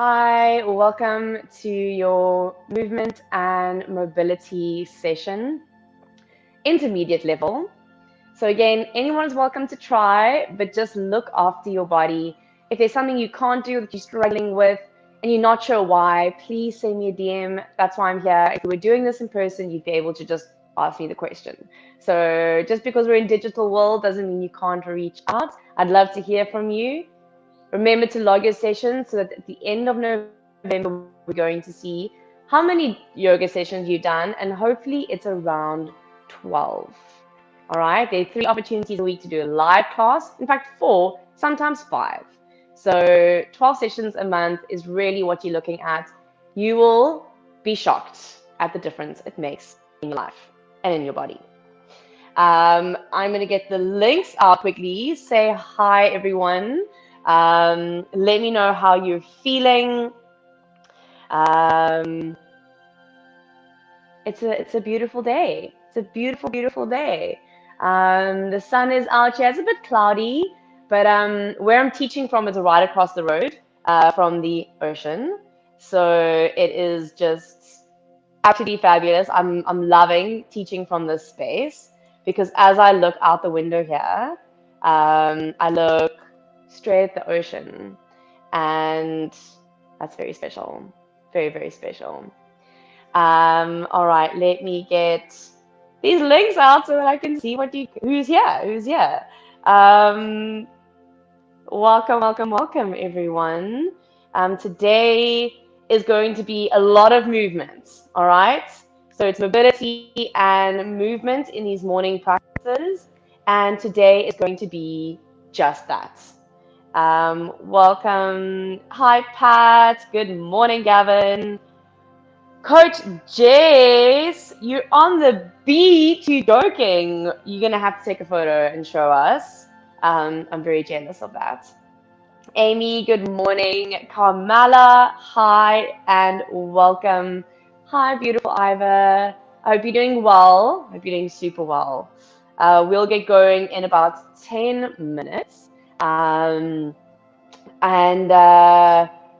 Hi, welcome to your movement and mobility session, intermediate level. So again, anyone's welcome to try, but just look after your body. If there's something you can't do that you're struggling with and you're not sure why, please send me a DM. That's why I'm here. If we were doing this in person, you'd be able to just ask me the question. So just because we're in digital world doesn't mean you can't reach out. I'd love to hear from you. Remember to log your session so that at the end of November, we're going to see how many yoga sessions you've done, and hopefully it's around 12. All right, there are 3 opportunities a week to do a live class. In fact, 4, sometimes 5. So 12 sessions a month is really what you're looking at. You will be shocked at the difference it makes in your life and in your body. I'm going to get the links out quickly. Say hi, everyone. Let me know how you're feeling. It's a beautiful day. It's a beautiful, beautiful day. The sun is out here. It's a bit cloudy, but where I'm teaching from is right across the road from the ocean. So it is just absolutely fabulous. I'm loving teaching from this space because as I look out the window here, I look straight at the ocean, and that's very special. Very, very special. All right, let me get these links out so that I can see who's here. Who's here? Welcome, welcome, welcome, everyone. Today is going to be a lot of movement. All right, so it's mobility and movement in these morning practices, and today is going to be just that. Welcome. Hi, Pat. Good morning, Gavin. Coach Jace, you're on the beach. You joking? You're gonna have to take a photo and show us. I'm very jealous of that. Amy, good morning. Carmela, hi and welcome. Hi, beautiful Iva. I hope you're doing well. I hope you're doing super well. We'll get going in about 10 minutes.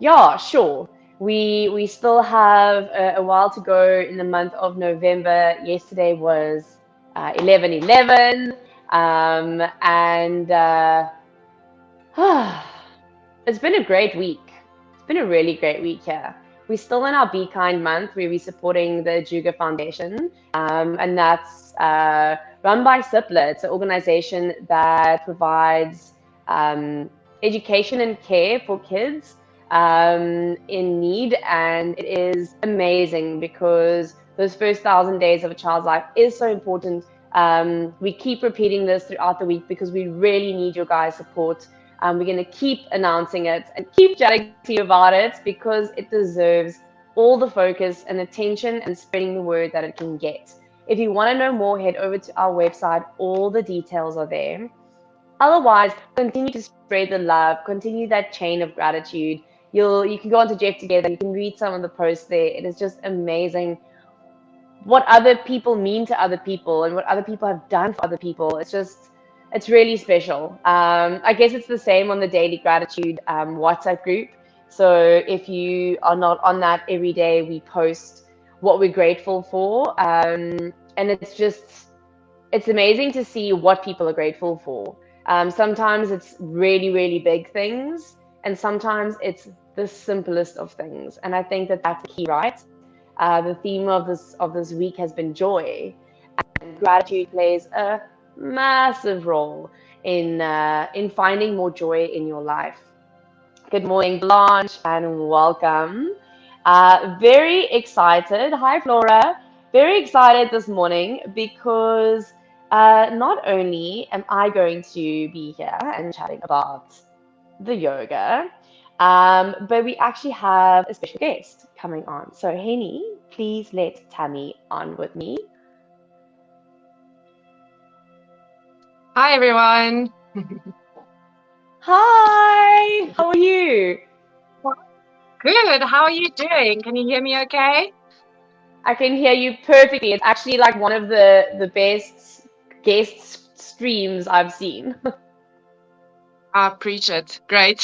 Yeah, sure. We still have a while to go in the month of November. Yesterday was 11/11, and it's been a great week. It's been a really great week here. We're still in our Be Kind month where we're supporting the Juga Foundation, and that's run by SIPLA. It's an organization that provides education and care for kids in need, and it is amazing because those first 1,000 days of a child's life is so important. We keep repeating this throughout the week because we really need your guys' support. We're going to keep announcing it and keep chatting to you about it because it deserves all the focus and attention and spreading the word that it can get. If you want to know more, head over to our website. All the details are there. Otherwise, continue to spread the love, continue that chain of gratitude. You can go on to Jeff Together. You can read some of the posts there. It is just amazing what other people mean to other people and what other people have done for other people. It's really special. I guess it's the same on the Daily Gratitude WhatsApp group. So if you are not on that every day, we post what we're grateful for. And it's amazing to see what people are grateful for. Sometimes it's really, really big things, and sometimes it's the simplest of things. And I think that that's the key, right? The theme of this week has been joy, and gratitude plays a massive role in finding more joy in your life. Good morning, Blanche, and welcome. Very excited. Hi, Flora. Very excited this morning because not only am I going to be here and chatting about the yoga, but we actually have a special guest coming on. So, Henny, please let Tammy on with me. Hi, everyone. Hi, how are you? Good. How are you doing? Can you hear me okay? I can hear you perfectly. It's actually like one of the best guest streams I've seen. I preach it. Great.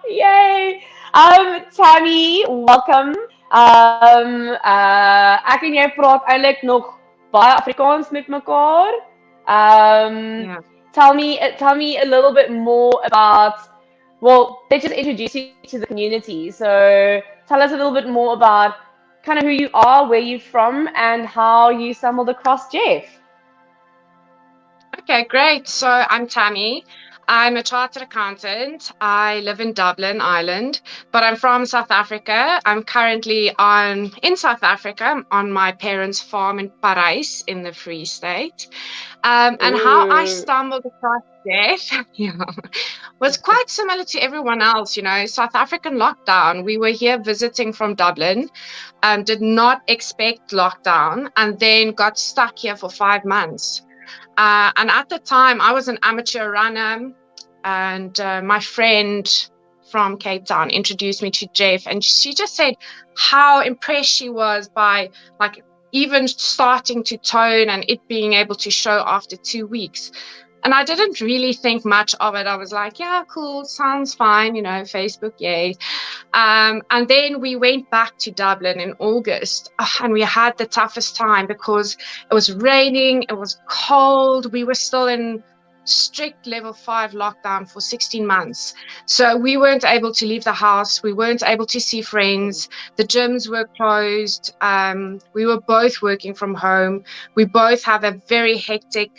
Yay! Tammy, welcome. Ek en jy praat eintlik nog baie Afrikaans met mekaar. Um, Yeah. tell me a little bit more about, well, let's just introduce you to the community. So tell us a little bit more about kind of who you are, where you're from, and how you stumbled across Jeff. Okay, great. So I'm Tammy. I'm a chartered accountant. I live in Dublin, Ireland, but I'm from South Africa. I'm currently in South Africa on my parents' farm in Parys in the Free State. And how I Ooh. stumbled across that was quite similar to everyone else. South African lockdown. We were here visiting from Dublin, did not expect lockdown, and then got stuck here for 5 months. And at the time, I was an amateur runner, and my friend from Cape Town introduced me to Jeff, and she just said how impressed she was by like even starting to tone and it being able to show after 2 weeks. And I didn't really think much of it. I was like, yeah, cool, sounds fine, Facebook, yay. And then we went back to Dublin in August, and we had the toughest time because it was raining, it was cold, we were still in strict level 5 lockdown for 16 months. So we weren't able to leave the house, we weren't able to see friends, the gyms were closed, we were both working from home, we both have a very hectic,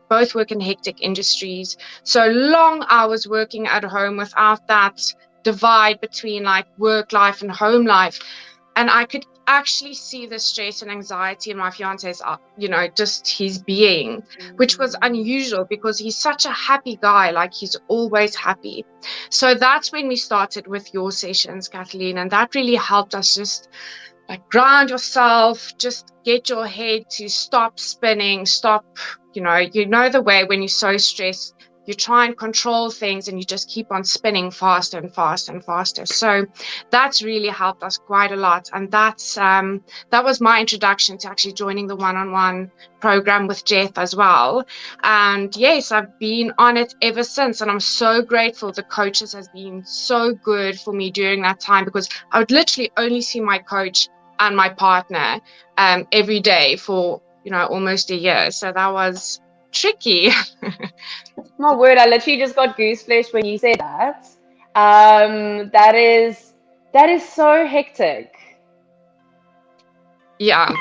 both work in hectic industries, so long hours working at home without that divide between like work life and home life. And I could actually see the stress and anxiety in my fiance's, just his being, which was unusual because he's such a happy guy, like he's always happy. So that's when we started with your sessions, Kathleen, and that really helped us just like ground yourself, just get your head to stop spinning, stop, the way when you're so stressed, you try and control things and you just keep on spinning faster and faster and faster. So that's really helped us quite a lot. And that was my introduction to actually joining the one-on-one program with Jeff as well. And yes, I've been on it ever since. And I'm so grateful. The coaches has been so good for me during that time because I would literally only see my coach and my partner every day for, almost a year. So that was tricky. My word, I literally just got goose flesh when you said that. That is so hectic. Yeah,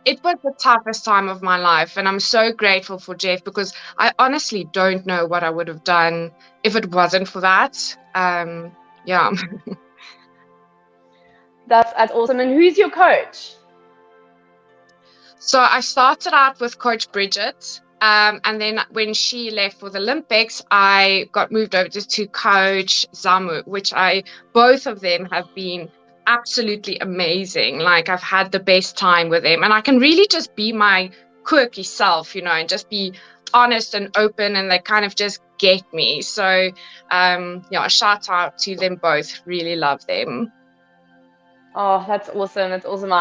it was the toughest time of my life, and I'm so grateful for Jeff because I honestly don't know what I would have done if it wasn't for that. Yeah. That's awesome. And who's your coach? So I started out with Coach Bridget. And then when she left for the Olympics, I got moved over to Coach Zamu, which both of them have been absolutely amazing. Like I've had the best time with them, and I can really just be my quirky self, and just be honest and open, and they kind of just get me. So shout out to them both. Really love them. Oh, that's awesome. That's awesome.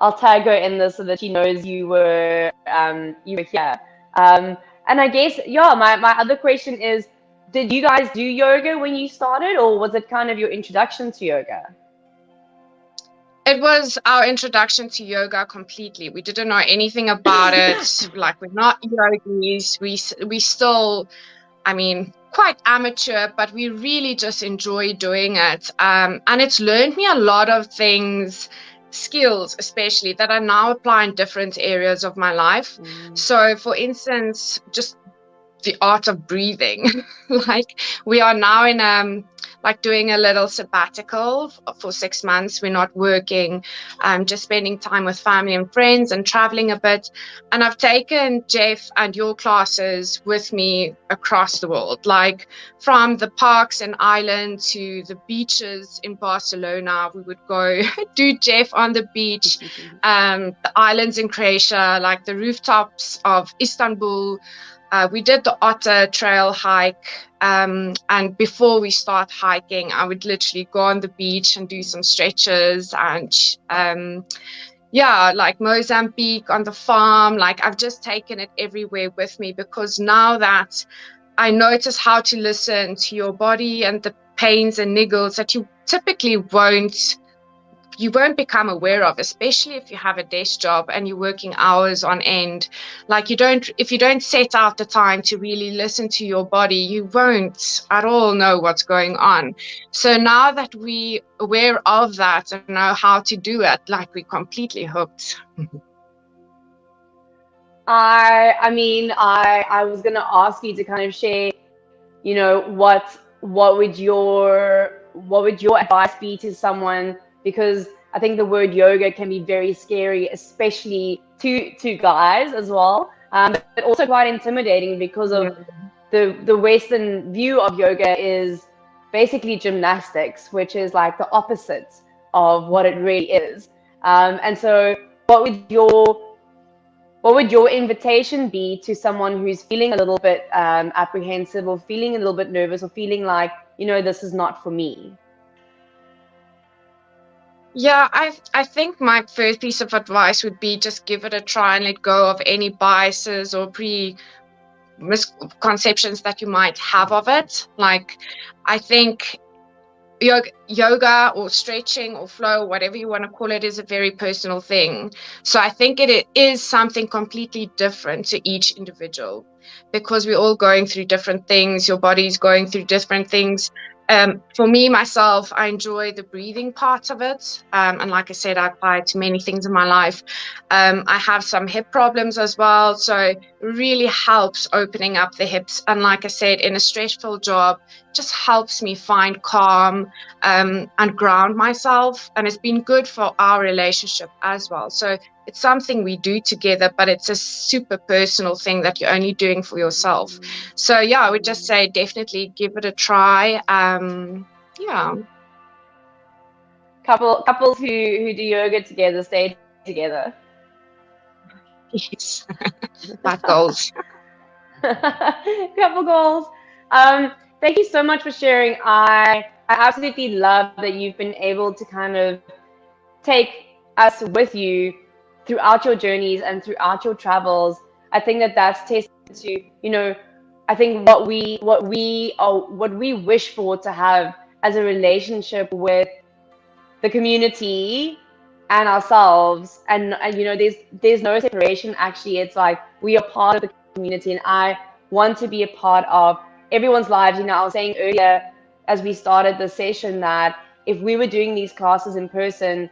I'll tag her in this so that she knows you were here. And I guess, my other question is, did you guys do yoga when you started, or was it kind of your introduction to yoga? It was our introduction to yoga completely. We didn't know anything about it. Like, we're not yogis. We still, quite amateur, but we really just enjoy doing it. And it's learned me a lot of things, skills especially, that I now apply in different areas of my life. So for instance, just the art of breathing. Like we are now in doing a little sabbatical for 6 months. We're not working, just spending time with family and friends and traveling a bit. And I've taken Jeff and your classes with me across the world, like from the parks in Ireland to the beaches in Barcelona. We would go do Jeff on the beach, the islands in Croatia, like the rooftops of Istanbul. We did the Otter Trail hike, and before we start hiking, I would literally go on the beach and do some stretches, and like Mozambique on the farm. Like I've just taken it everywhere with me, because now that I notice how to listen to your body and pains and niggles that you typically won't become aware of, especially if you have a desk job and you're working hours on end. Like if you don't set out the time to really listen to your body, you won't at all know what's going on. So now that we're aware of that and know how to do it, like, we're completely hooked. I was gonna ask you to kind of share, what would your advice be to someone, because I think the word yoga can be very scary, especially to guys as well, but also quite intimidating because of the Western view of yoga is basically gymnastics, which is like the opposite of what it really is. And so, what would your invitation be to someone who's feeling a little bit apprehensive, or feeling a little bit nervous, or feeling like, this is not for me? Yeah, I think my first piece of advice would be just give it a try and let go of any biases or misconceptions that you might have of it. Like, I think yoga or stretching or flow, whatever you want to call it, is a very personal thing. So I think it is something completely different to each individual, because we're all going through different things. Your body's going through different things. For me, myself, I enjoy the breathing part of it. And like I said, I apply it to many things in my life. I have some hip problems as well. So it really helps opening up the hips. And like I said, in a stressful job, just helps me find calm and ground myself. And it's been good for our relationship as well. So it's something we do together, but it's a super personal thing that you're only doing for yourself. So yeah, I would just say definitely give it a try. Yeah. Couples who do yoga together stay together. Yes. Life goals. Couple goals. Thank you so much for sharing. I absolutely love that you've been able to kind of take us with you throughout your journeys and throughout your travels. I think that that's testament to, I think what we wish for to have as a relationship with the community and ourselves. And there's no separation. Actually, it's like we are part of the community, and I want to be a part of everyone's lives. I was saying earlier as we started the session that if we were doing these classes in person,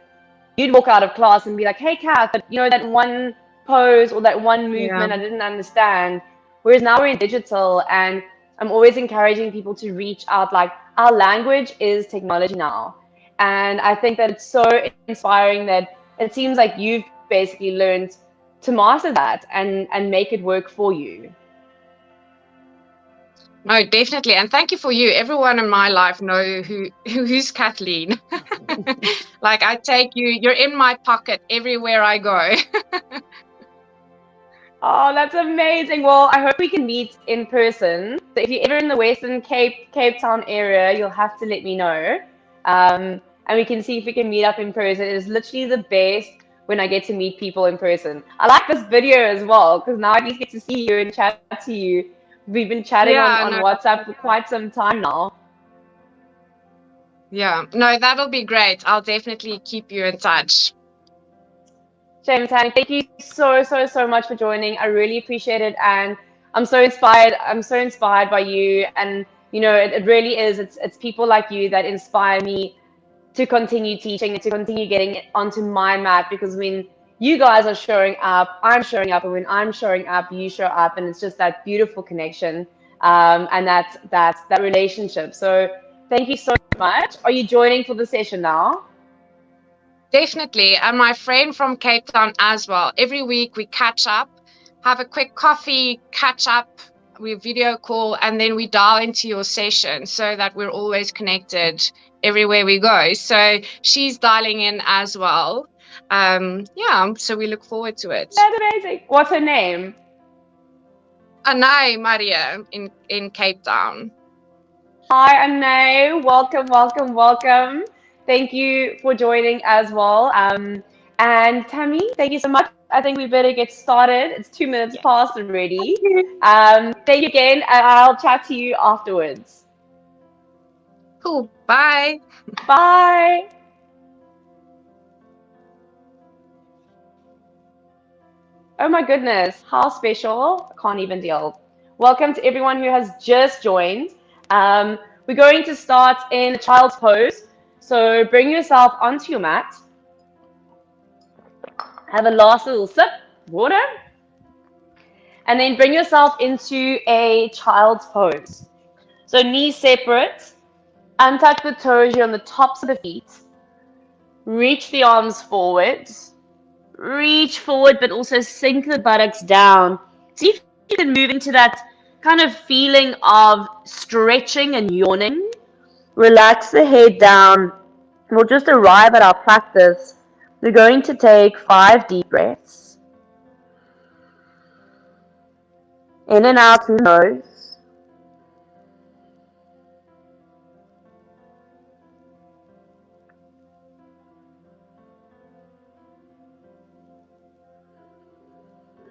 you'd walk out of class and be like, hey, Kath, but that one pose or that one movement I didn't understand. Whereas now we're in digital, and I'm always encouraging people to reach out. Like, our language is technology now. And I think that it's so inspiring that it seems like you've basically learned to master that and make it work for you. No, definitely. And thank you for you. Everyone in my life know who's Kathleen. Like, I take you, you're in my pocket everywhere I go. Oh, that's amazing. Well, I hope we can meet in person. So if you're ever in the Western Cape Town area, you'll have to let me know. And we can see if we can meet up in person. It is literally the best when I get to meet people in person. I like this video as well, because now I at least get to see you and chat to you. We've been chatting on WhatsApp for quite some time now. Yeah, no, that'll be great. I'll definitely keep you in touch. Shavasana, thank you so much for joining. I really appreciate it, and I'm so inspired. I'm so inspired by you, and it really is. It's people like you that inspire me to continue teaching and to continue getting it onto my mat, because when you guys are showing up, I'm showing up, and when I'm showing up, you show up, and it's just that beautiful connection, and that's that relationship. So thank you so much. Are you joining for the session now? Definitely. And my friend from Cape Town as well. Every week we catch up, have a quick coffee, catch up, we video call, and then we dial into your session so that we're always connected everywhere we go. So she's dialing in as well. Yeah, so we look forward to it. That's amazing. What's her name? Anai Maria in Cape Town. Hi, Anai. Welcome. Thank you for joining as well. And Tammy, thank you so much. I think we better get started. It's 2 minutes past already. Thank you again, and I'll chat to you afterwards. Cool. Bye. Bye. Oh my goodness, how special. I can't even deal. Welcome to everyone who has just joined. We're going to start in child's pose. So bring yourself onto your mat. Have a last little sip, water. And then bring yourself into a child's pose. So knees separate. Untuck the toes here on the tops of the feet. Reach the arms forward. Reach forward, but also sink the buttocks down. See if you can move into that kind of feeling of stretching and yawning. Relax the head down. We'll just arrive at our practice. We're going to take 5 deep breaths. In and out through the nose.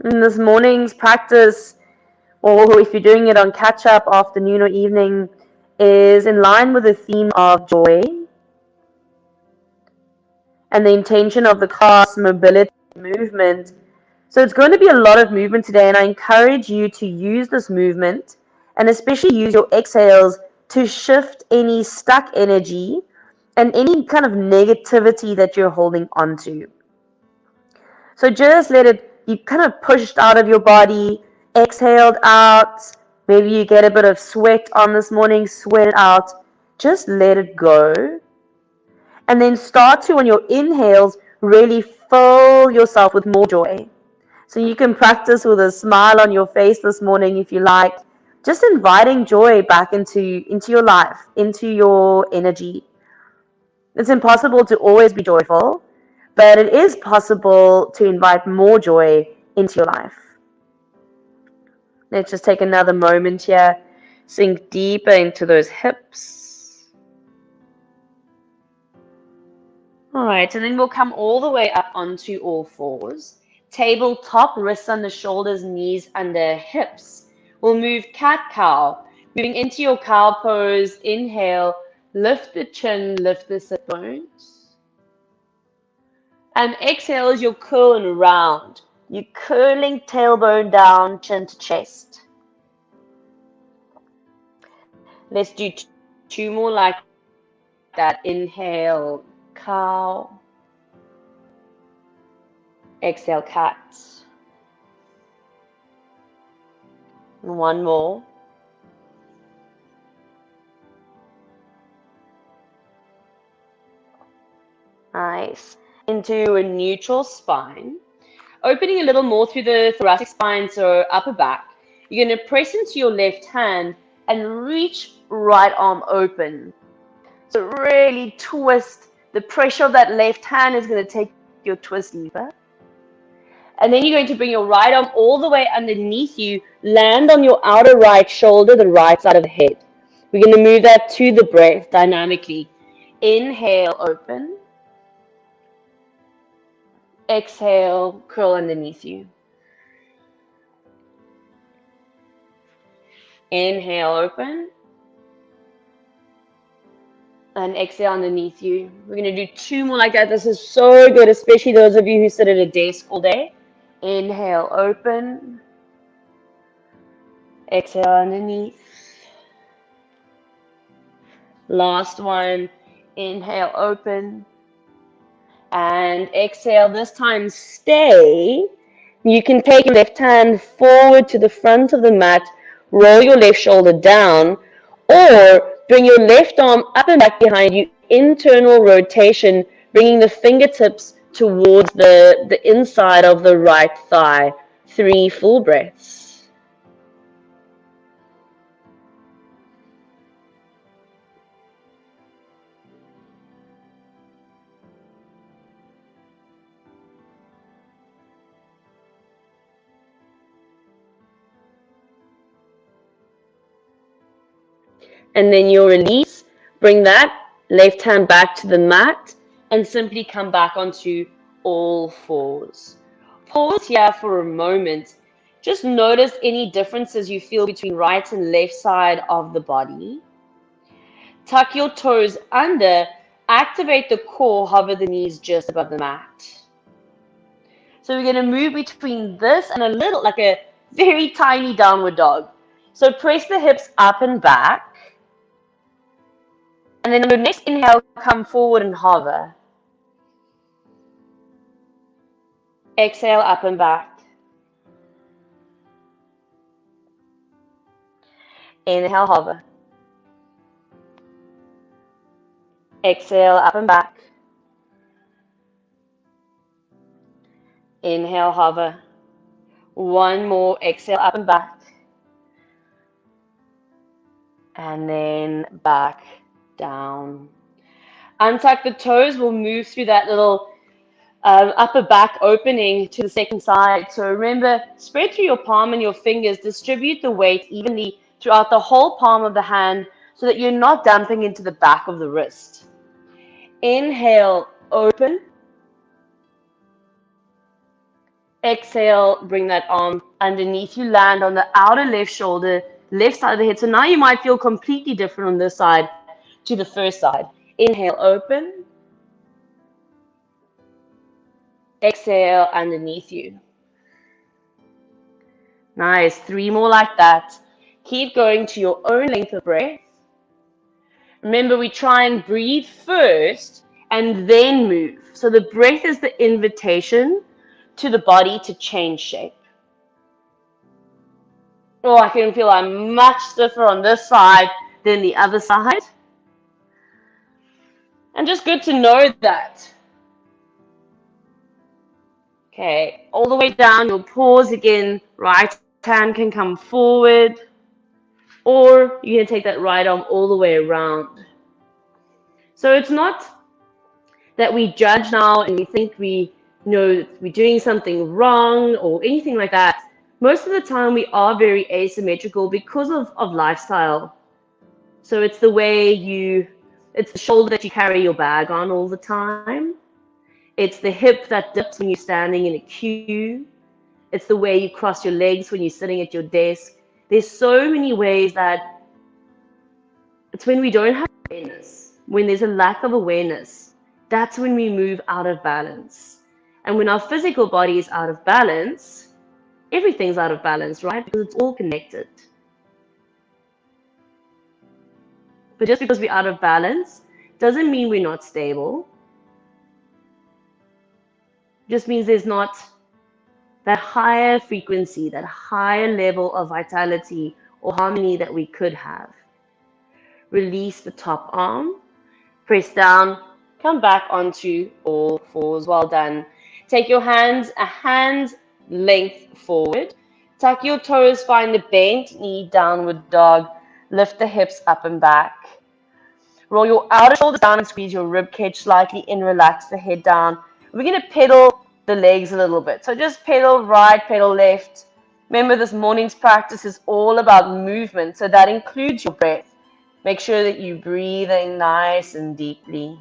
In this morning's practice, or if you're doing it on catch-up, afternoon or evening, is in line with the theme of joy and the intention of the class, mobility, movement. So it's going to be a lot of movement today, and I encourage you to use this movement and especially use your exhales to shift any stuck energy and any kind of negativity that you're holding onto. So just let it be kind of pushed out of your body, exhaled out. Maybe you get a bit of sweat on this morning, sweat it out. Just let it go. And then start to, on your inhales, really fill yourself with more joy. So you can practice with a smile on your face this morning if you like. Just inviting joy back into your life, into your energy. It's impossible to always be joyful, but it is possible to invite more joy into your life. Let's just take another moment here. Sink deeper into those hips. All right, and then we'll come all the way up onto all fours. Tabletop, wrists under shoulders, knees under hips. We'll move cat-cow. Moving into your cow pose, inhale, lift the chin, lift the sit bones. And exhale as you'll curl and round. You're curling tailbone down, chin to chest. Let's do 2 more like that. Inhale, cow. Exhale, cat. 1 more. Nice. Into a neutral spine. Opening a little more through the thoracic spine, so upper back. You're going to press into your left hand and reach right arm open. So really twist. The pressure of that left hand is going to take your twist deeper. And then you're going to bring your right arm all the way underneath you, land on your outer right shoulder, the right side of the head. We're going to move that to the breath dynamically. Inhale, open. Exhale, curl underneath you. Inhale, open. And exhale underneath you. We're going to do 2 more like that. This is so good, especially those of you who sit at a desk all day. Inhale, open. Exhale underneath. Last one. Inhale, open. And exhale. This time, stay. You can take your left hand forward to the front of the mat, roll your left shoulder down, or bring your left arm up and back behind you, internal rotation, bringing the fingertips towards the inside of the right thigh. 3 full breaths. And then you'll release, bring that left hand back to the mat, and simply come back onto all fours. Pause here for a moment. Just notice any differences you feel between right and left side of the body. Tuck your toes under, activate the core, hover the knees just above the mat. So we're going to move between this and a little, like a very tiny downward dog. So press the hips up and back. And then on your next inhale, come forward and hover. Exhale, up and back. Inhale, hover. Exhale, up and back. Inhale, hover. One more, exhale, up and back. And then back down. Untuck the toes. We'll move through that little upper back opening to the second side. So remember, spread through your palm and your fingers. Distribute the weight evenly throughout the whole palm of the hand so that you're not dumping into the back of the wrist. Inhale, open. Exhale, bring that arm underneath you, land on the outer left shoulder, left side of the head. So now you might feel completely different on this side to the first side. Inhale, open. Exhale, underneath you. Nice. 3 more like that. Keep going to your own length of breath. Remember, we try and breathe first and then move. So the breath is the invitation to the body to change shape. Oh, I can feel I'm much stiffer on this side than the other side. And just good to know that. Okay, all the way down, you'll pause again. Right hand can come forward. Or you can take that right arm all the way around. So it's not that we judge now and we think we know we're doing something wrong or anything like that. Most of the time we are very asymmetrical because of lifestyle. So it's the way it's the shoulder that you carry your bag on all the time. It's the hip that dips when you're standing in a queue. It's the way you cross your legs when you're sitting at your desk. There's so many ways that it's when we don't have awareness, when there's a lack of awareness, that's when we move out of balance. And when our physical body is out of balance, everything's out of balance, right? Because it's all connected. But just because we're out of balance doesn't mean we're not stable. It just means there's not that higher frequency, that higher level of vitality or harmony that we could have. Release the top arm, press down, come back onto all fours. Well done. Take your hands a hand length forward. Tuck your toes, find the bent knee, downward dog. Lift the hips up and back. Roll your outer shoulders down and squeeze your rib cage slightly in. Relax the head down. We're going to pedal the legs a little bit. So just pedal right, pedal left. Remember, this morning's practice is all about movement. So that includes your breath. Make sure that you breathe in nice and deeply.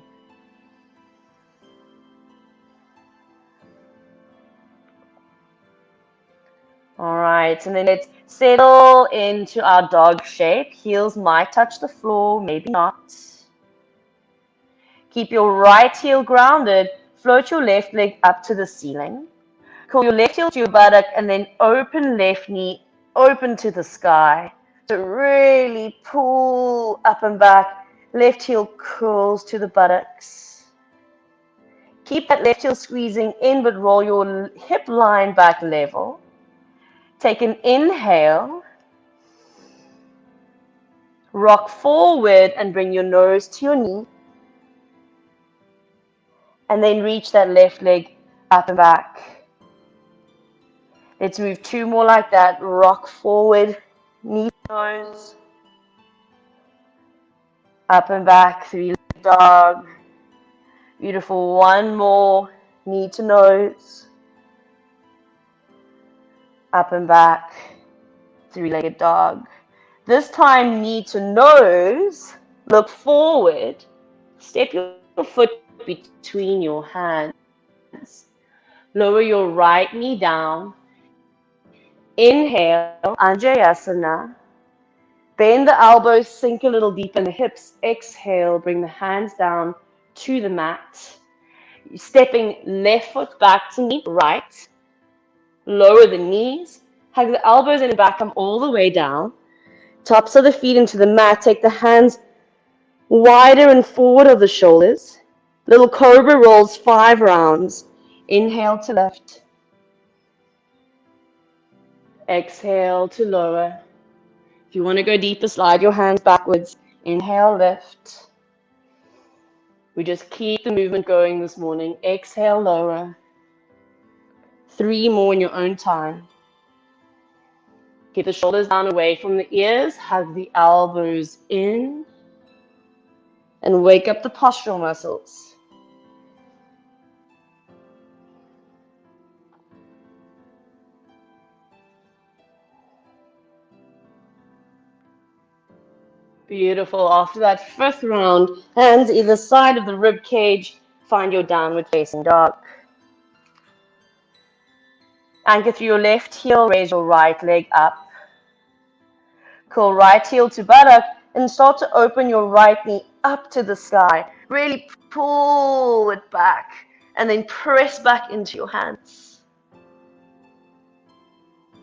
All right, and then let's settle into our dog shape. Heels might touch the floor, maybe not. Keep your right heel grounded. Float your left leg up to the ceiling. Curl your left heel to your buttock and then open left knee, open to the sky. So really pull up and back. Left heel curls to the buttocks. Keep that left heel squeezing in, but roll your hip line back level. Take an inhale. Rock forward and bring your nose to your knee. And then reach that left leg up and back. Let's move 2 more like that. Rock forward, knee to nose. Up and back, 3-legged dog. Beautiful. 1 more, knee to nose. Up and back, 3-legged dog. This time, knee to nose. Look forward. Step your foot between your hands. Lower your right knee down. Inhale, Anjayasana. Bend the elbows, sink a little deeper in the hips. Exhale, bring the hands down to the mat. Stepping left foot back to meet right. Lower the knees. Hug the elbows in the back, come all the way down. Tops of the feet into the mat. Take the hands wider and forward of the shoulders. Little Cobra Rolls 5 rounds. Inhale to lift. Exhale to lower. If you want to go deeper, slide your hands backwards. Inhale, lift. We just keep the movement going this morning. Exhale, lower. 3 more in your own time. Keep the shoulders down away from the ears. Hug the elbows in. And wake up the postural muscles. Beautiful. After that 5th round, hands either side of the rib cage. Find your downward facing dog. Anchor through your left heel. Raise your right leg up. Curl right heel to buttock and start to open your right knee up to the sky. Really pull it back and then press back into your hands.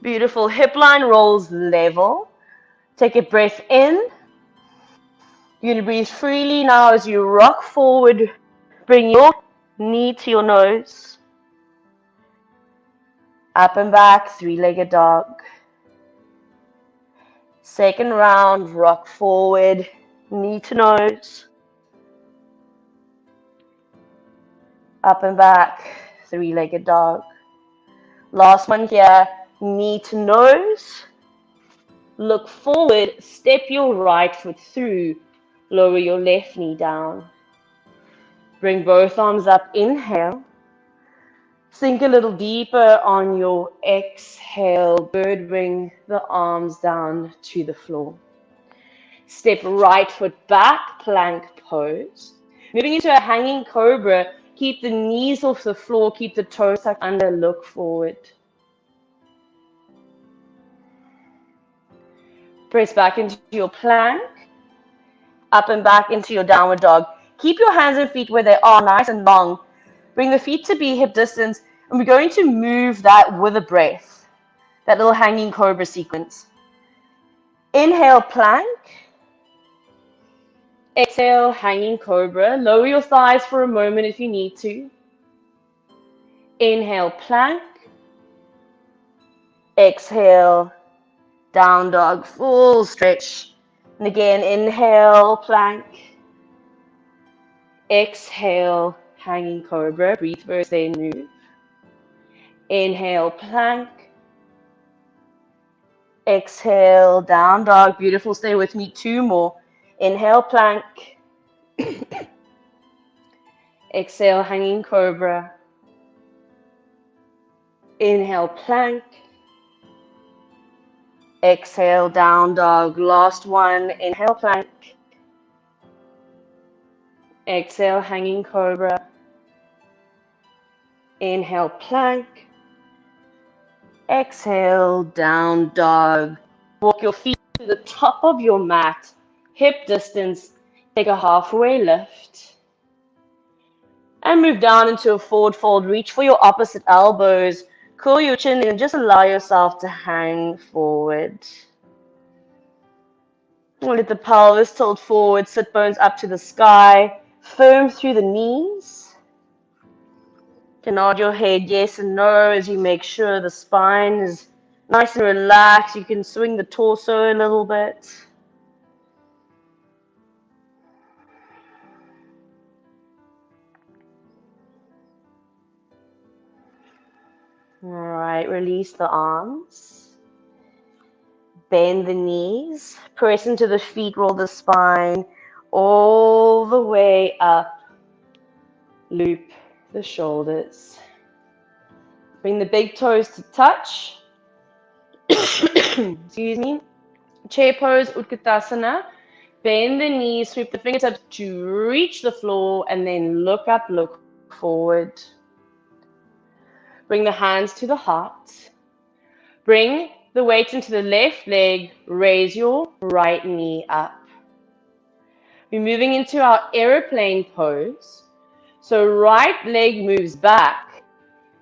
Beautiful. Hip line rolls level. Take a breath in. You're going to breathe freely now as you rock forward. Bring your knee to your nose. Up and back, 3-legged dog. Second round, rock forward, knee to nose. Up and back, 3-legged dog. Last one here, knee to nose. Look forward, step your right foot through. Lower your left knee down. Bring both arms up, inhale. Sink a little deeper on your exhale. Bird wing the arms down to the floor. Step right foot back, plank pose. Moving into a hanging cobra. Keep the knees off the floor. Keep the toes tucked under. Look forward. Press back into your plank. Up and back into your downward dog. Keep your hands and feet where they are, nice and long. Bring the feet to be hip distance, and we're going to move that with a breath, that little hanging cobra sequence. Inhale, plank. Exhale, hanging cobra. Lower your thighs for a moment if you need to. Inhale, plank. Exhale, down dog, full stretch. And again, inhale, plank. Exhale, hanging cobra. Breathe first, then move. Inhale, plank. Exhale, down dog. Beautiful. Stay with me. 2 more. Inhale, plank. Exhale, hanging cobra. Inhale, plank. Exhale, down dog. Last one. Inhale, plank. Exhale, hanging cobra. Inhale, plank. Exhale, down dog. Walk your feet to the top of your mat. Hip distance. Take a halfway lift. And move down into a forward fold. Reach for your opposite elbows. Curl your chin and just allow yourself to hang forward. Let the pelvis tilt forward, sit bones up to the sky. Firm through the knees. You can nod your head yes and no as you make sure the spine is nice and relaxed. You can swing the torso a little bit. All right, release the arms. Bend the knees. Press into the feet, roll the spine all the way up. Loop the shoulders. Bring the big toes to touch. Excuse me. Chair pose, Utkatasana. Bend the knees, sweep the fingertips to reach the floor, and then look up, look forward. Bring the hands to the heart. Bring the weight into the left leg, raise your right knee up. We're moving into our aeroplane pose. So right leg moves back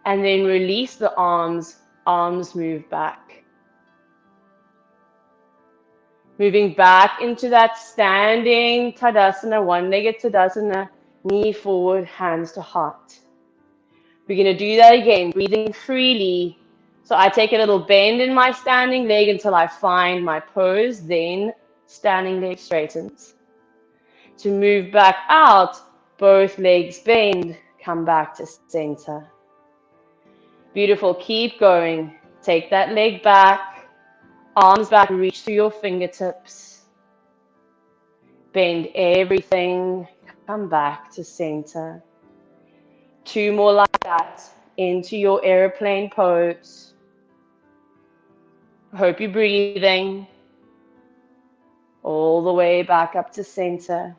and then release the arms, arms move back. Moving back into that standing Tadasana, one-legged Tadasana, knee forward, hands to heart. We're going to do that again, breathing freely. So I take a little bend in my standing leg until I find my pose, then standing leg straightens. To move back out, both legs bend, come back to center. Beautiful, keep going. Take that leg back, arms back, reach through your fingertips. Bend everything, come back to center. 2 more like that, into your airplane pose. Hope you're breathing all the way back up to center.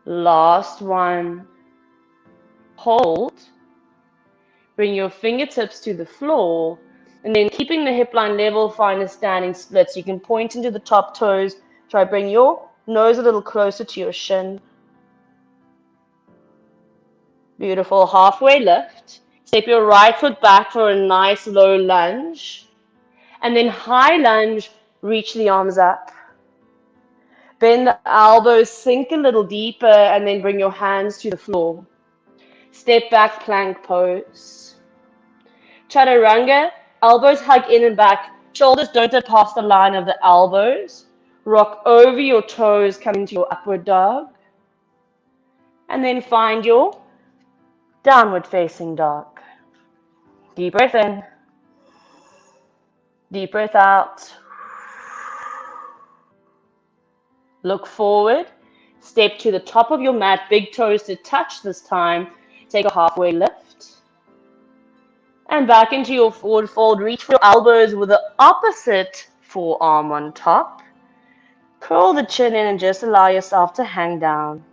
Last one. Hold. Bring your fingertips to the floor, and then keeping the hip line level, find a standing split. So you can point into the top toes. Try bring your nose a little closer to your shin. Beautiful, halfway lift. Step your right foot back for a nice low lunge. And then high lunge, reach the arms up. Bend the elbows, sink a little deeper, and then bring your hands to the floor. Step back, plank pose. Chaturanga, elbows hug in and back. Shoulders don't dip past the line of the elbows. Rock over your toes, come into your upward dog. And then find your downward facing dog. Deep breath in. Deep breath out. Look forward. Step to the top of your mat, big toes to touch this time. Take a halfway lift. And back into your forward fold. Reach for your elbows with the opposite forearm on top. Curl the chin in and just allow yourself to hang down.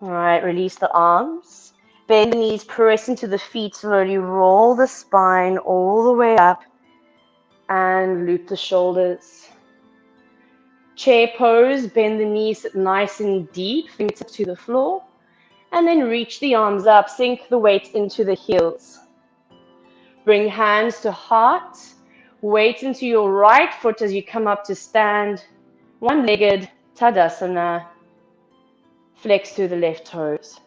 All right, release the arms. Bend the knees, press into the feet, slowly roll the spine all the way up and loop the shoulders. Chair pose, bend the knees, sit nice and deep, fingertips to the floor, and then reach the arms up, sink the weight into the heels. Bring hands to heart, weight into your right foot as you come up to stand, one-legged Tadasana, flex through the left toes.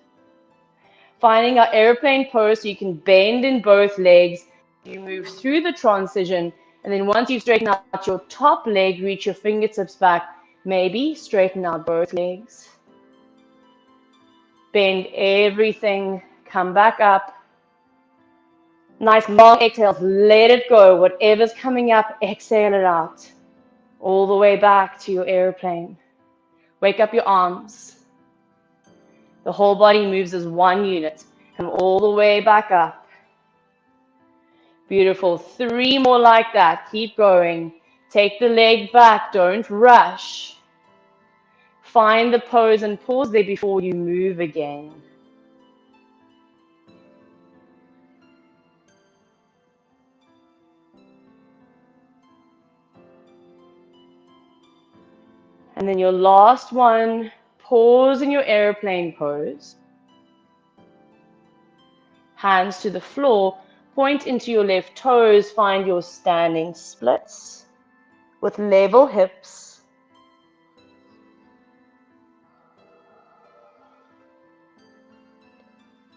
Finding our airplane pose so you can bend in both legs. You move through the transition, and then once you've straightened out your top leg, reach your fingertips back. Maybe straighten out both legs. Bend everything, come back up. Nice long exhales, let it go. Whatever's coming up, exhale it out. All the way back to your airplane. Wake up your arms. The whole body moves as one unit. Come all the way back up. Beautiful. 3 more like that. Keep going. Take the leg back. Don't rush. Find the pose and pause there before you move again. And then your last one, pause in your airplane pose. Hands to the floor, point into your left toes, find your standing splits with level hips.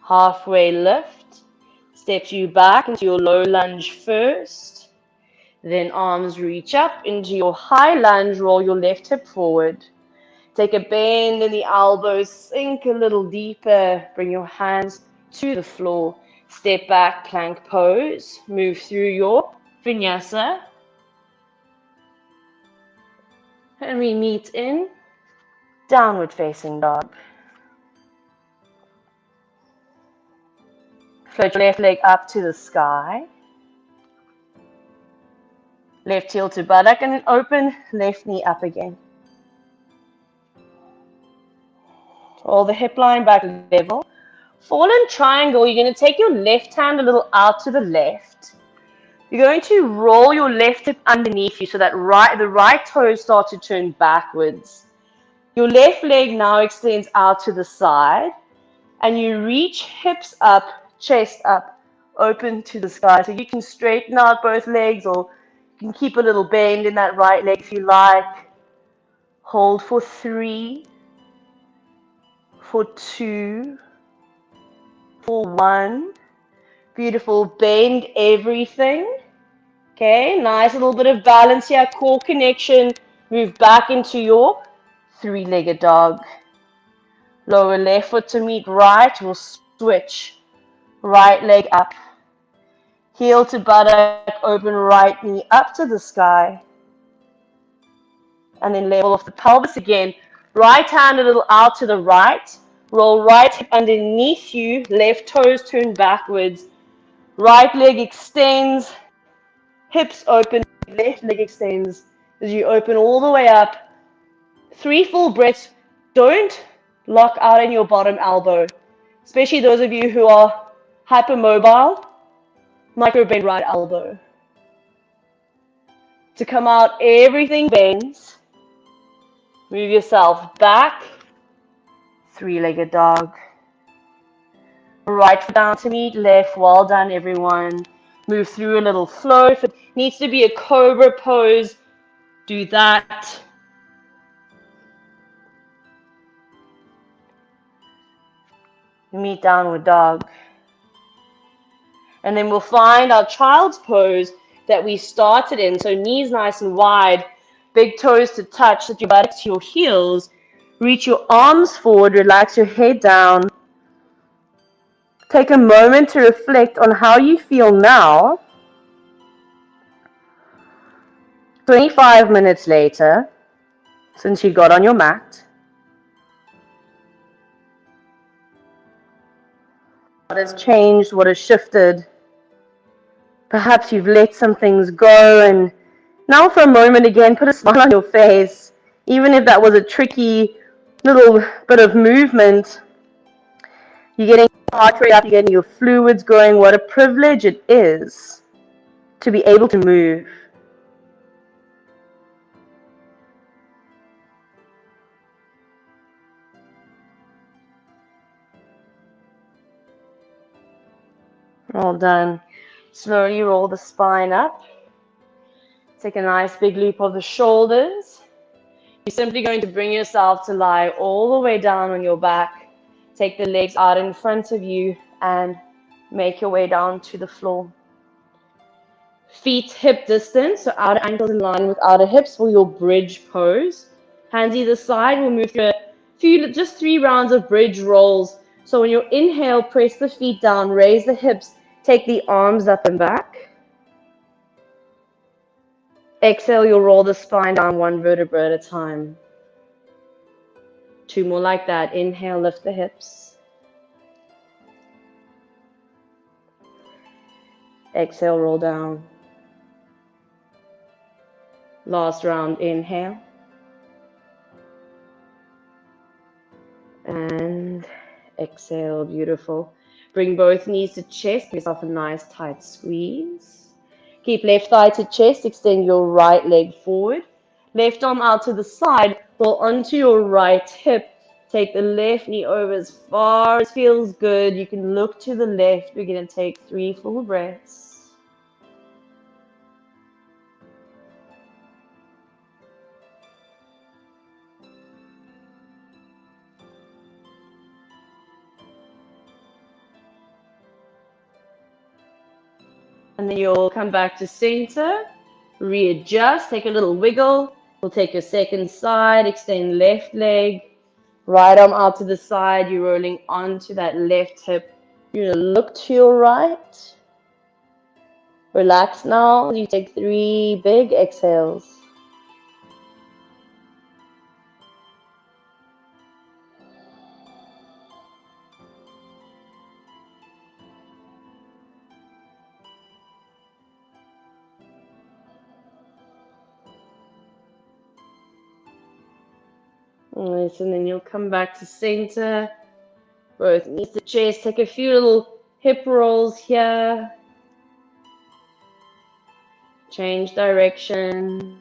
Halfway lift, steps you back into your low lunge first. Then arms reach up into your high lunge, roll your left hip forward. Take a bend in the elbows, sink a little deeper, bring your hands to the floor. Step back, plank pose, move through your vinyasa. And we meet in downward facing dog. Float your left leg up to the sky. Left heel to buttock and then open left knee up again. Roll the hip line back level. Fallen triangle, you're going to take your left hand a little out to the left. You're going to roll your left hip underneath you so that the right toes start to turn backwards. Your left leg now extends out to the side, and you reach hips up, chest up, open to the sky. So you can straighten out both legs, or you can keep a little bend in that right leg if you like. Hold for 3, for 2, for 1. Beautiful. Bend everything. Okay, nice little bit of balance here. Core connection. Move back into your 3-legged dog. Lower left foot to meet right. We'll switch. Right leg up. Heel to buttock. Open right knee up to the sky. And then level off the pelvis again. Right hand a little out to the right. Roll right hip underneath you. Left toes turn backwards. Right leg extends. Hips open. Left leg extends as you open all the way up. 3 full breaths. Don't lock out in your bottom elbow, especially those of you who are hypermobile. Micro bend right elbow. To come out, everything bends. Move yourself back. 3-legged dog. Right foot down to meet left. Well done, everyone. Move through a little flow. If it needs to be a Cobra pose, do that. Meet downward dog. And then we'll find our child's pose that we started in. So knees nice and wide, big toes to touch, set your buttocks to your heels. Reach your arms forward, relax your head down. Take a moment to reflect on how you feel now. 25 minutes later, since you got on your mat. What has changed? What has shifted? Perhaps you've let some things go, and now for a moment again, put a smile on your face. Even if that was a tricky little bit of movement, you're getting your heart rate up, you're getting your fluids going. What a privilege it is to be able to move. All done. Slowly roll the spine up. Take a nice big loop of the shoulders. You're simply going to bring yourself to lie all the way down on your back. Take the legs out in front of you and make your way down to the floor. Feet hip distance, so outer ankles in line with outer hips for your bridge pose. Hands either side. We'll move through just 3 rounds of bridge rolls. So when you inhale, press the feet down, raise the hips, take the arms up and back. Exhale, you'll roll the spine down 1 vertebra at a time. 2 more like that. Inhale, lift the hips. Exhale, roll down. Last round, inhale. And exhale, beautiful. Bring both knees to chest, give yourself a nice tight squeeze. Keep left thigh to chest, extend your right leg forward. Left arm out to the side, roll onto your right hip. Take the left knee over as far as feels good. You can look to the left. We're going to take 3 full breaths. And then you'll come back to center, readjust, take a little wiggle. We'll take your second side, extend left leg, right arm out to the side. You're rolling onto that left hip. You're going to look to your right. Relax now. You take 3 big exhales. Nice, and then you'll come back to center. Both knees to chest. Take a few little hip rolls here. Change direction.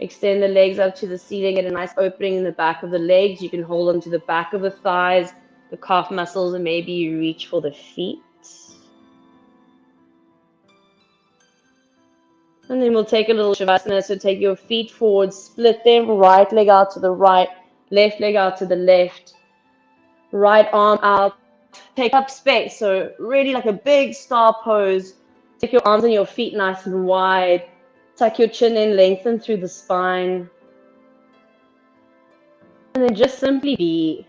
Extend the legs up to the ceiling. Get a nice opening in the back of the legs. You can hold them to the back of the thighs, the calf muscles, and maybe you reach for the feet. And then we'll take a little Shavasana. So take your feet forward, split them, right leg out to the right, left leg out to the left, right arm out. Take up space. So really like a big star pose. Take your arms and your feet nice and wide. Tuck your chin in, lengthen through the spine. And then just simply be,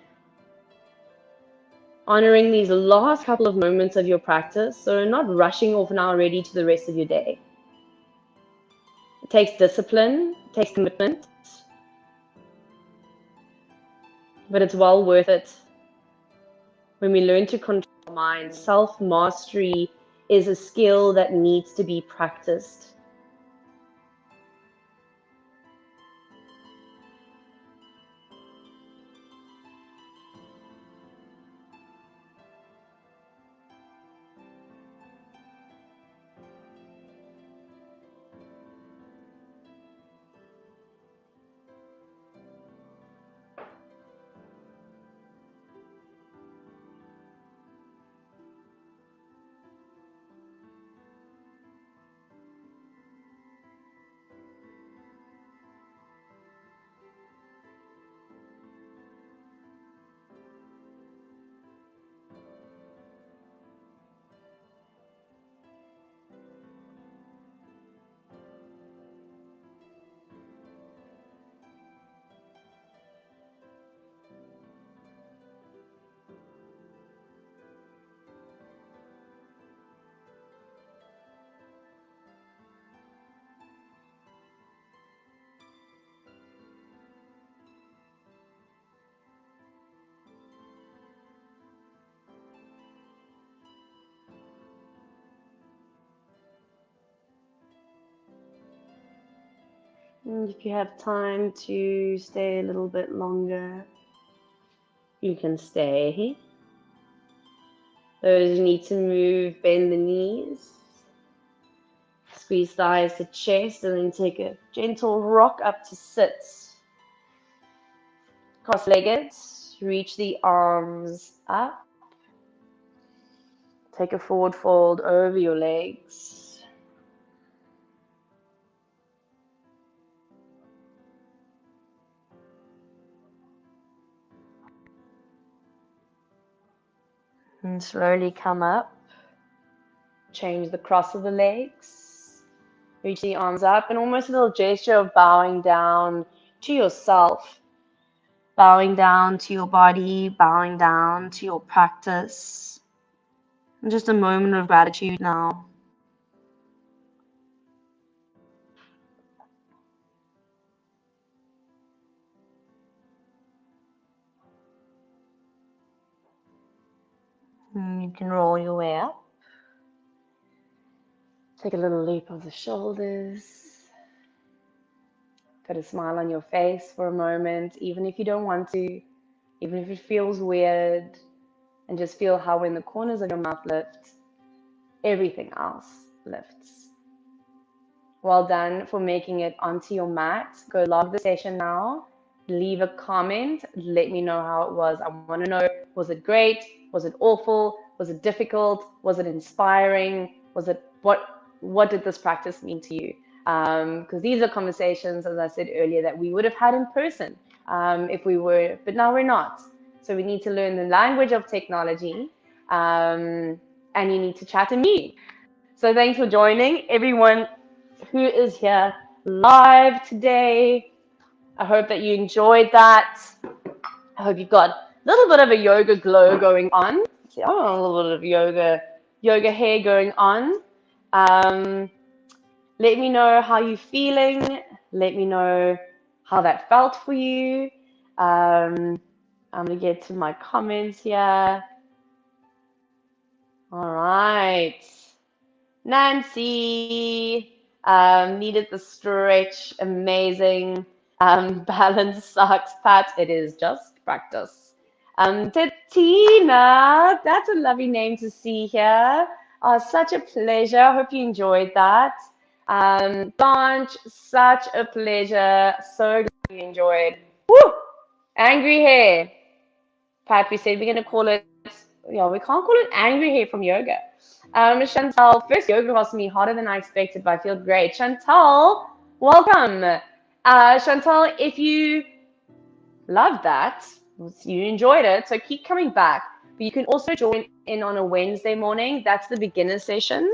honoring these last couple of moments of your practice. So not rushing off now already to the rest of your day. It takes discipline, it takes commitment, but it's well worth it. When we learn to control our mind, self-mastery is a skill that needs to be practiced. And if you have time to stay a little bit longer, you can stay. Those who need to move, bend the knees. Squeeze thighs to chest, and then take a gentle rock up to sit. Cross-legged, reach the arms up. Take a forward fold over your legs. And slowly come up. Change the cross of the legs. Reach the arms up, and almost a little gesture of bowing down to yourself. Bowing down to your body, bowing down to your practice. And just a moment of gratitude now. And you can roll your way up. Take a little loop of the shoulders. Put a smile on your face for a moment, even if you don't want to, even if it feels weird. And just feel how when the corners of your mouth lift, everything else lifts. Well done for making it onto your mat. Go log the session now. Leave a comment. Let me know how it was. I want to know, was it great? Was it awful? Was it difficult? Was it inspiring? Was it what did this practice mean to you? Because these are conversations, as I said earlier, that we would have had in person if we were, but now we're not. So we need to learn the language of technology, and you need to chat in me. So thanks for joining, everyone who is here live today. I hope that you enjoyed that. I hope you've got a little bit of a yoga glow going on. Oh, a little bit of yoga hair going on. Let me know how you're feeling. Let me know how that felt for you. I'm going to get to my comments here. All right. Nancy needed the stretch. Amazing. Balance sucks, Pat. It is just practice. Tatina, that's a lovely name to see here. Such a pleasure. Hope you enjoyed that. Blanche, such a pleasure. So glad you enjoyed. Woo! Angry hair. Pat, we said we're going to call it, yeah, we can't call it angry hair from yoga. Chantal, first yoga was me harder than I expected, but I feel great. Chantal, welcome. Chantal, if you love that, you enjoyed it, so keep coming back. But you can also join in on a Wednesday morning. That's the beginner session.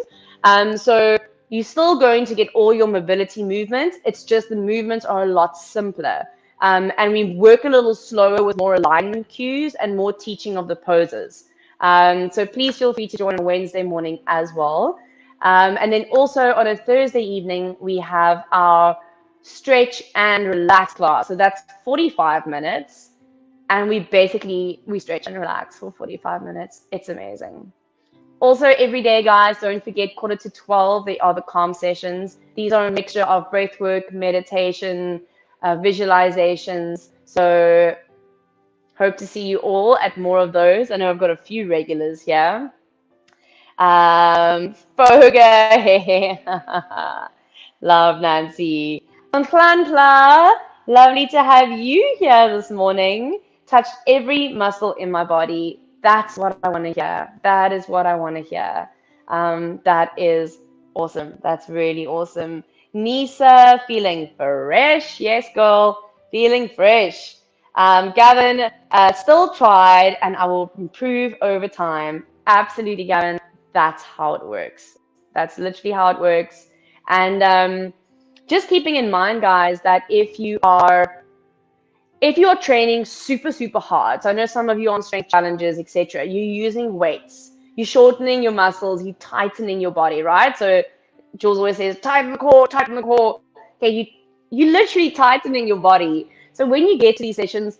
So you're still going to get all your mobility movements. It's just the movements are a lot simpler. And we work a little slower with more alignment cues and more teaching of the poses. So please feel free to join on Wednesday morning as well. And then also on a Thursday evening, we have our stretch and relax class. So that's 45 minutes. And we stretch and relax for 45 minutes. It's amazing. Also, every day, guys, don't forget 11:45, they are the calm sessions. These are a mixture of breath work, meditation, visualizations. So hope to see you all at more of those. I know I've got a few regulars here. Foga, love Nancy. And Klantla, lovely to have you here this morning. Touched every muscle in my body. That's what I want to hear. That is what I want to hear. That is awesome. That's really awesome. Nisa, feeling fresh. Yes, girl, feeling fresh. Gavin, still tried, and I will improve over time. Absolutely, Gavin. That's how it works. That's literally how it works. And just keeping in mind, guys, that if you are training super hard, so I know some of you on strength challenges, etc., you're using weights, you're shortening your muscles, you're tightening your body, right? So Jules always says, tighten the core, tighten the core. Okay, you literally tightening your body. So when you get to these sessions,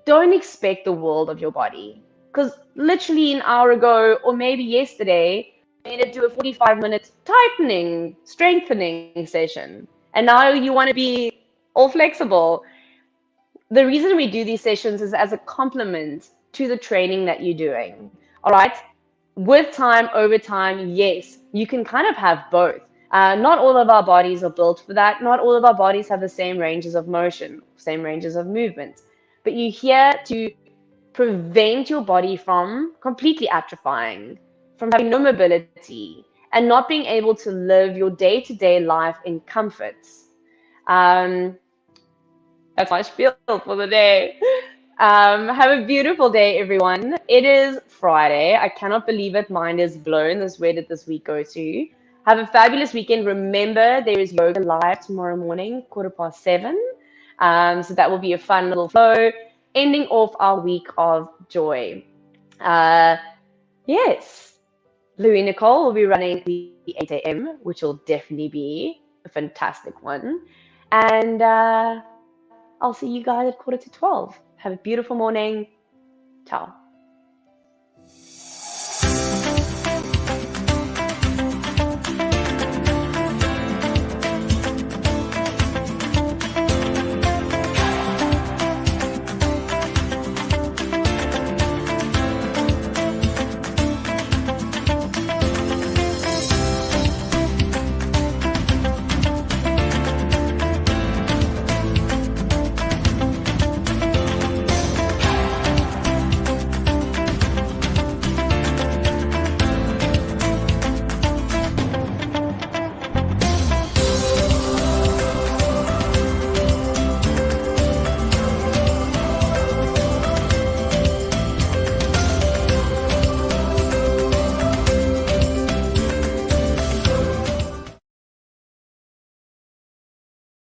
don't expect the world of your body. Because literally an hour ago, or maybe yesterday, you made it to a 45-minute tightening, strengthening session. And now you want to be all flexible. The reason we do these sessions is as a complement to the training that you're doing. All right. With time, over time, yes, you can kind of have both. Not all of our bodies are built for that. Not all of our bodies have the same ranges of motion, same ranges of movement. But you're here to prevent your body from completely atrophying, from having no mobility, and not being able to live your day-to-day life in comfort. That's my spiel for the day. Have a beautiful day, everyone. It is Friday. I cannot believe it. Mind is blown. Where did this week go to? Have a fabulous weekend. Remember, there is yoga live tomorrow morning, 7:15. So that will be a fun little flow, ending off our week of joy. Yes, Louis Nicole will be running the 8 a.m., which will definitely be a fantastic one. And I'll see you guys at 11:45. Have a beautiful morning. Ciao.